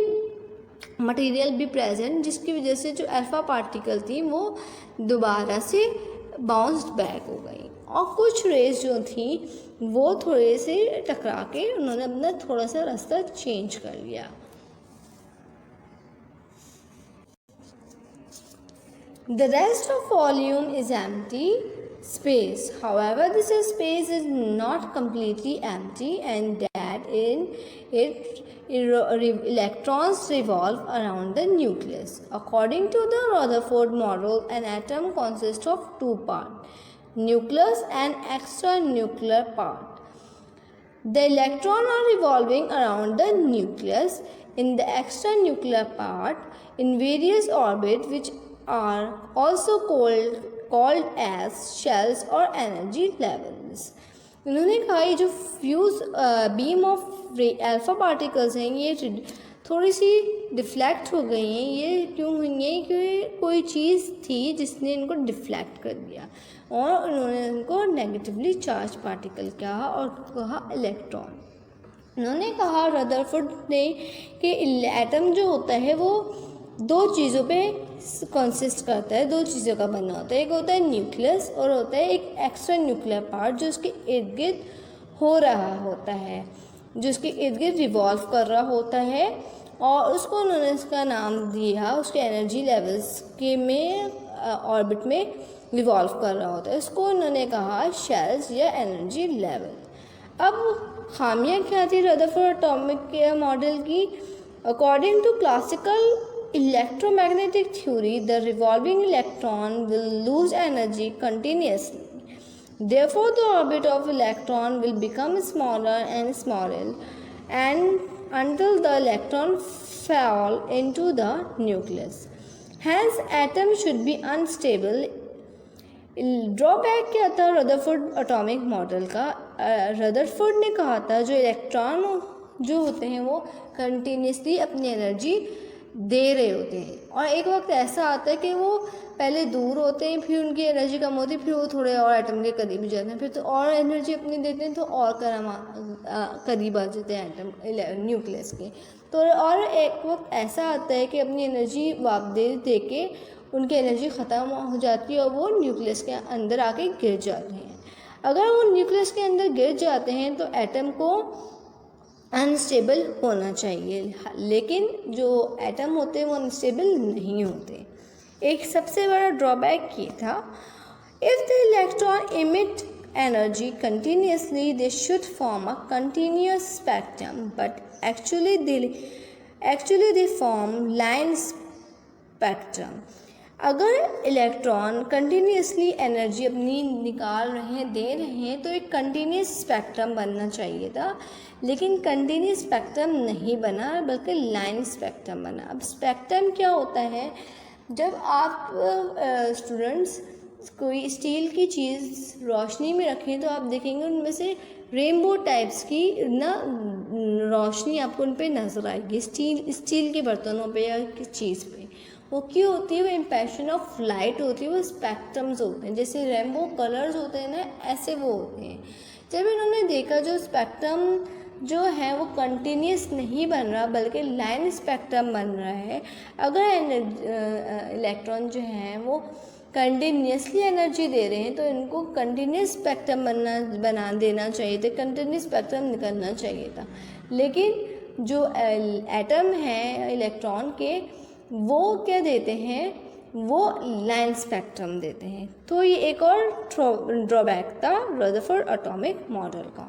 मटेरियल भी प्रेजेंट, जिसकी वजह से जो अल्फा पार्टिकल थी वो दोबारा से बाउंस्ड बैक हो गई और कुछ रेस जो थी वो थोड़े से टकरा के उन्होंने अपना थोड़ा सा रास्ता चेंज कर लिया। The rest of volume is empty space. However, this space is not completely empty, and that in it electrons revolve around the nucleus. According to the Rutherford model, an atom consists of two parts, nucleus and extranuclear part. The electrons are revolving around the nucleus in the extranuclear part in various orbits, which are also called as shells or energy levels. उन्होंने कहा ये जो fuse beam of alpha particles हैं ये थोड़ी सी deflect हो गई हैं। ये क्यों हुई हैं? क्योंकि कोई चीज़ थी जिसने इनको डिफ्लेक्ट कर दिया और उन्होंने इनको नेगेटिवली चार्ज पार्टिकल कहा और कहा इलेक्ट्रॉन। उन्होंने कहा रदरफोर्ड ने कि एटम जो होता है वो दो चीज़ों पे कंसिस्ट करता है, दो चीज़ों का बना होता है। एक होता है न्यूक्लियस और होता है एक एक्स्ट्रा न्यूक्लियर पार्ट जो उसके इर्द गिर्द हो रहा होता है, जो उसके इर्द गिर्द रिवॉल्व कर रहा होता है और उसको उन्होंने इसका नाम दिया, उसके एनर्जी लेवल्स के में ऑर्बिट में रिवॉल्व कर रहा होता है। इसको उन्होंने कहा शेल्स या एनर्जी लेवल। अब खामियाँ क्या थी रदरफोर्ड एटॉमिक के मॉडल की? According to classical electromagnetic theory, the revolving electron will lose energy continuously. Therefore, the orbit of electron will become smaller and smaller, and until the electron fall into the nucleus. Hence, atom should be unstable. Drawback क्या था Rutherford atomic model का? Rutherford ने कहा था जो electron जो होते हैं वो कंटिन्यूसली अपनी एनर्जी दे रहे होते हैं और एक वक्त ऐसा आता है कि वो पहले दूर होते हैं, फिर उनकी एनर्जी कम होती है, फिर वो थोड़े और एटम के करीब जाते हैं, फिर तो और एनर्जी अपनी देते हैं तो और करीब आ जाते हैं एटम न्यूक्लियस के। तो और एक वक्त ऐसा आता है कि अपनी एनर्जी वापस दे के उनकी एनर्जी ख़त्म हो जाती है और वो न्यूक्लियस के अंदर आके गिर जाते हैं। अगर वो न्यूक्लियस के अंदर गिर जाते हैं तो एटम को अनस्टेबल होना चाहिए, लेकिन जो एटम होते हैं वो अनस्टेबल नहीं होते। एक सबसे बड़ा ड्रॉबैक ये था, if the electron emit energy continuously they should form a continuous spectrum, but actually they form line spectrum. अगर इलेक्ट्रॉन कंटिन्यूसली एनर्जी अपनी निकाल रहे हैं, दे रहे हैं, तो एक कंटिन्यूस स्पेक्ट्रम बनना चाहिए था, लेकिन कंटिन्यूस स्पेक्ट्रम नहीं बना बल्कि लाइन स्पेक्ट्रम बना। अब स्पेक्ट्रम क्या होता है? जब आप स्टूडेंट्स कोई स्टील की चीज़ रोशनी में रखें तो आप देखेंगे उनमें से रेनबो टाइप्स की ना रोशनी आपको उन पर नज़र आएगी, स्टील के बर्तनों पे या किस चीज़ पे। वो क्यों होती है? वो इम्प्रेशन ऑफ लाइट होती है, वो स्पेक्ट्रम्स होते हैं, जैसे रेनबो कलर्स होते हैं ना, ऐसे वो होते हैं। जब इन्होंने देखा जो स्पेक्ट्रम जो है वो कंटिन्यूस नहीं बन रहा बल्कि लाइन स्पेक्ट्रम बन रहा है, अगर इलेक्ट्रॉन जो हैं वो कंटिन्यूसली एनर्जी दे रहे हैं तो इनको कंटिन्यूस स्पेक्ट्रम बना देना चाहिए था, कंटिन्यूस स्पेक्ट्रम निकलना चाहिए था। लेकिन जो एटम है इलेक्ट्रॉन के वो क्या देते हैं? वो लाइन स्पेक्ट्रम देते हैं। तो ये एक और ड्रॉबैक था रदरफोर्ड एटॉमिक मॉडल का।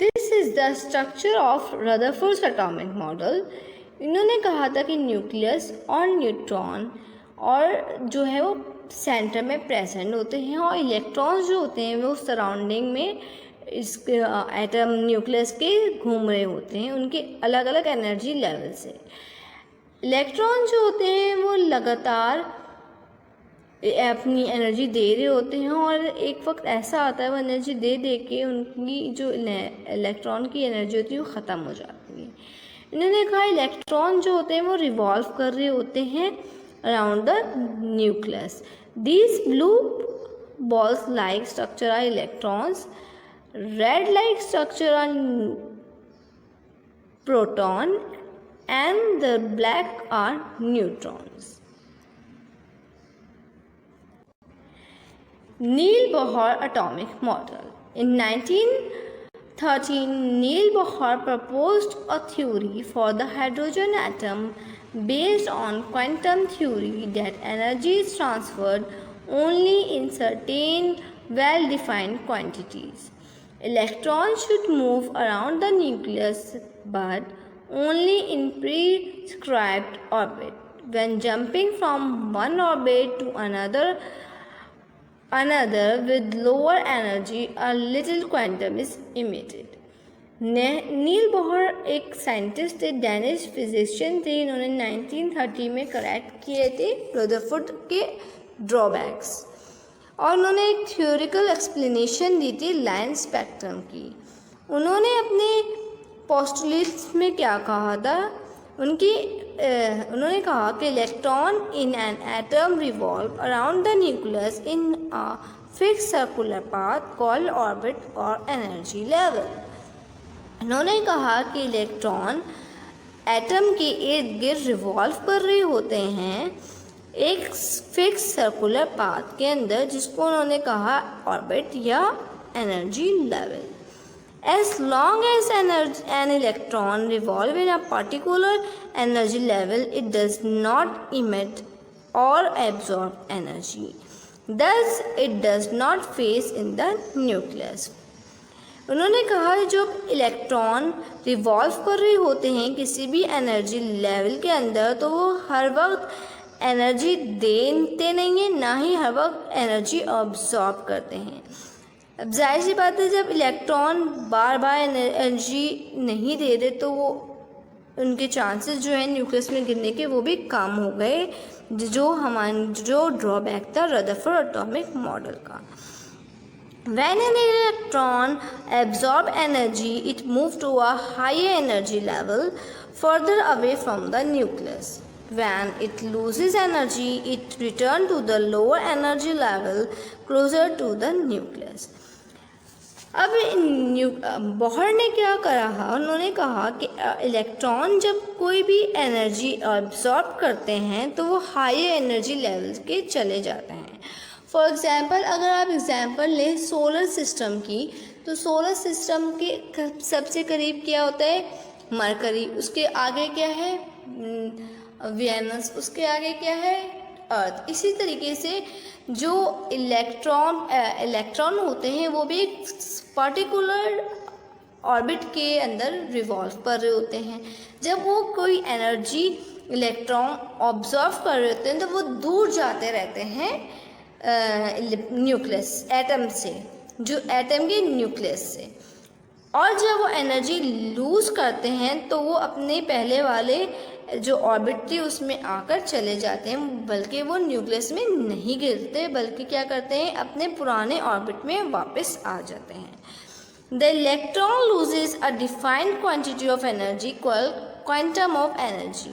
This is the structure of Rutherford atomic model. इन्होंने कहा था कि न्यूक्लियस और न्यूट्रॉन और जो है वो सेंटर में प्रेजेंट होते हैं और इलेक्ट्रॉन्स जो होते हैं वो सराउंडिंग में इस एटम न्यूक्लियस के घूम रहे होते हैं उनके अलग अलग एनर्जी लेवल से। इलेक्ट्रॉन जो होते हैं वो लगातार अपनी एनर्जी दे रहे होते हैं और एक वक्त ऐसा आता है वो एनर्जी दे दे के उनकी जो इलेक्ट्रॉन की एनर्जी होती है वो ख़त्म हो जाती है। इन्होंने कहा इलेक्ट्रॉन जो होते हैं वो रिवॉल्व कर रहे होते हैं around the nucleus. These blue balls like structure are electrons, red like structure are proton, and the black are neutrons. Neil Bohr atomic model. In 1913, Neil Bohr proposed a theory for the hydrogen atom based on quantum theory that energy is transferred only in certain well-defined quantities. Electrons should move around the nucleus but only in prescribed orbit. When jumping from one orbit to another with lower energy, a little quantum is emitted. Niels Bohr एक scientist थे, Danish physician थे। इन्होंने 1930 में correct किए थे Rutherford के drawbacks और उन्होंने एक थ्योरिकल एक्सप्लेनेशन दी थी लाइन स्पेक्ट्रम की। उन्होंने अपने पोस्टुलेट्स में क्या कहा था, उन्होंने कहा कि electron in an atom revolve around the nucleus in a fix circular path called orbit और एनर्जी लेवल। उन्होंने कहा कि इलेक्ट्रॉन एटम के इर्द गिर्द रिवॉल्व कर रहे होते हैं एक फिक्स सर्कुलर पाथ के अंदर, जिसको उन्होंने कहा ऑर्बिट या energy level. As long as an electron revolves in a particular energy level, it does not emit or absorb energy. Thus, it does not phase in the nucleus. उन्होंने कहा जब electron revolve कर रहे होते हैं किसी भी एनर्जी लेवल के अंदर, तो वो हर वक्त एनर्जी देते नहीं है, ना ही हर वक्त एनर्जी ऑब्जॉर्ब करते हैं। अब जाहिर सी बात है, जब इलेक्ट्रॉन बार बार एनर्जी नहीं दे रहे तो वो उनके चांसेस जो है न्यूक्लियस में गिरने के वो भी कम हो गए, जो ड्रॉबैक था रदरफोर्ड एटॉमिक मॉडल का। When an electron absorbs energy, it moves to a higher energy level further away from the nucleus. When it loses energy, it returns to the lower energy level closer to the nucleus. अब Bohr ने क्या कहा, उन्होंने कहा कि electron जब कोई भी एनर्जी अब्सॉर्ब करते हैं तो वो हायर एनर्जी लेवल के चले जाते हैं। फॉर एग्ज़ाम्पल, अगर आप एग्ज़ाम्पल लें सोलर सिस्टम की, तो सोलर सिस्टम के सबसे करीब क्या होता है, मरकरी, उसके आगे क्या है वेनस, उसके आगे क्या है अर्थ। इसी तरीके से जो इलेक्ट्रॉन होते हैं वो भी एक पर्टिकुलर ऑर्बिट के अंदर रिवॉल्व कर रहे होते हैं। जब वो कोई एनर्जी इलेक्ट्रॉन ऑब्जर्व कर रहे होते हैं तो वो दूर जाते रहते हैं न्यूक्लियस एटम से, जो एटम के न्यूक्लियस से, और जब वो एनर्जी लूज़ करते हैं तो वो अपने पहले वाले जो ऑर्बिट थी उसमें आकर चले जाते हैं, बल्कि वो न्यूक्लियस में नहीं गिरते, बल्कि क्या करते हैं अपने पुराने ऑर्बिट में वापस आ जाते हैं। The electron loses a defined quantity of energy called quantum of energy.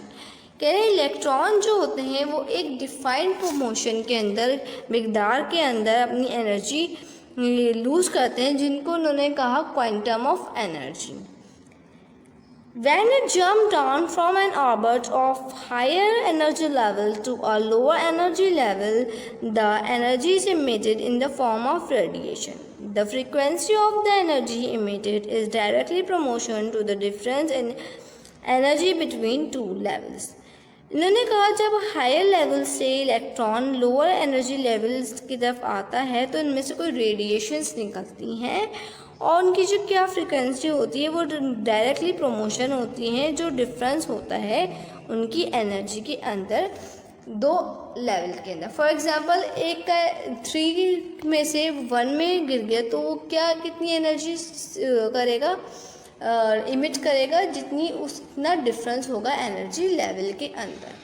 कह रहे इलेक्ट्रॉन जो होते हैं वो एक डिफाइंड मोशन के अंदर, मिकदार के अंदर अपनी एनर्जी लूज़ करते हैं, जिनको उन्होंने कहा quantum of energy. When it jumps down from an orbit of higher energy level to a lower energy level, the energy is emitted in the form of radiation. The frequency of the energy emitted is directly proportional to the difference in energy between two levels. इन्होंने कहा जब higher level से electron lower energy levels की तरफ आता है तो इनमें से कोई रेडिएशंस निकलती हैं और उनकी जो क्या फ्रिक्वेंसी होती है वो डायरेक्टली प्रमोशन होती है, जो डिफरेंस होता है उनकी एनर्जी के अंदर दो लेवल के अंदर। फॉर एग्जांपल एक का 3 में से 1 में गिर गया तो वो क्या कितनी एनर्जी करेगा, इमिट करेगा, जितनी उतना डिफरेंस होगा एनर्जी लेवल के अंदर।